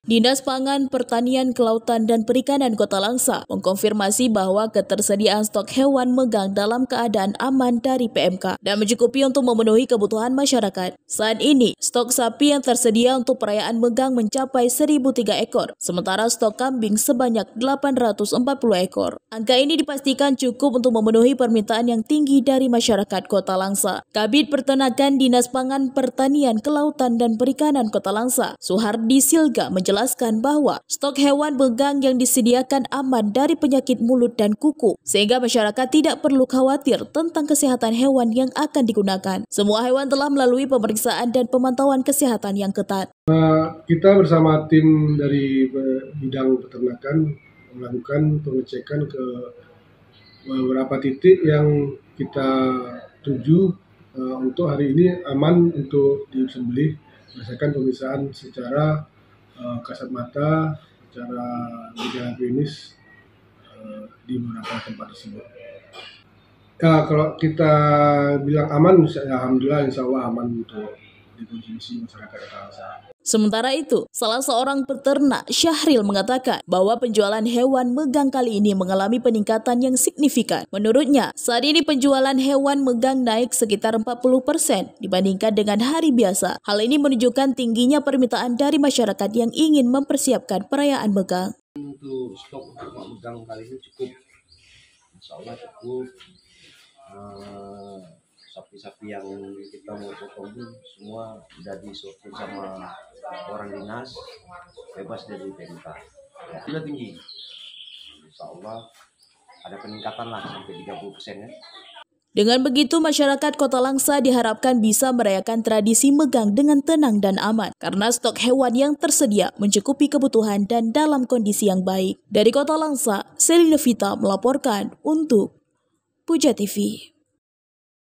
Dinas Pangan, Pertanian, Kelautan, dan Perikanan Kota Langsa mengkonfirmasi bahwa ketersediaan stok hewan megang dalam keadaan aman dari PMK dan mencukupi untuk memenuhi kebutuhan masyarakat. Saat ini, stok sapi yang tersedia untuk perayaan megang mencapai 1.003 ekor, sementara stok kambing sebanyak 840 ekor. Angka ini dipastikan cukup untuk memenuhi permintaan yang tinggi dari masyarakat Kota Langsa. Kabid Peternakan Dinas Pangan, Pertanian, Kelautan, dan Perikanan Kota Langsa, Suhardi Silga, menjelaskan bahwa stok hewan megang yang disediakan aman dari penyakit mulut dan kuku, sehingga masyarakat tidak perlu khawatir tentang kesehatan hewan yang akan digunakan. Semua hewan telah melalui pemeriksaan dan pemantauan kesehatan yang ketat. Kita bersama tim dari bidang peternakan melakukan pengecekan ke beberapa titik yang kita tuju untuk hari ini aman untuk disembelih berdasarkan pemeriksaan secara kasat mata, secara gejala klinis di beberapa tempat tersebut. Kalau kita bilang aman, alhamdulillah insya Allah aman untuk dikonsumsi masyarakat Kota Langsa. Sementara itu, salah seorang peternak, Syahril, mengatakan bahwa penjualan hewan megang kali ini mengalami peningkatan yang signifikan. Menurutnya, saat ini penjualan hewan megang naik sekitar 40% dibandingkan dengan hari biasa. Hal ini menunjukkan tingginya permintaan dari masyarakat yang ingin mempersiapkan perayaan megang. Untuk stok untuk megang kali ini cukup, insya Allah cukup. Sapi-sapi yang kita mau potong itu semua sudah disortir sama orang dinas, bebas dari PMK. Ya, sudah tinggi. Insya Allah ada peningkatan lah sampai 30% ya. Dengan begitu, masyarakat Kota Langsa diharapkan bisa merayakan tradisi megang dengan tenang dan aman, karena stok hewan yang tersedia mencukupi kebutuhan dan dalam kondisi yang baik. Dari Kota Langsa, Selina Vita melaporkan untuk Puja TV.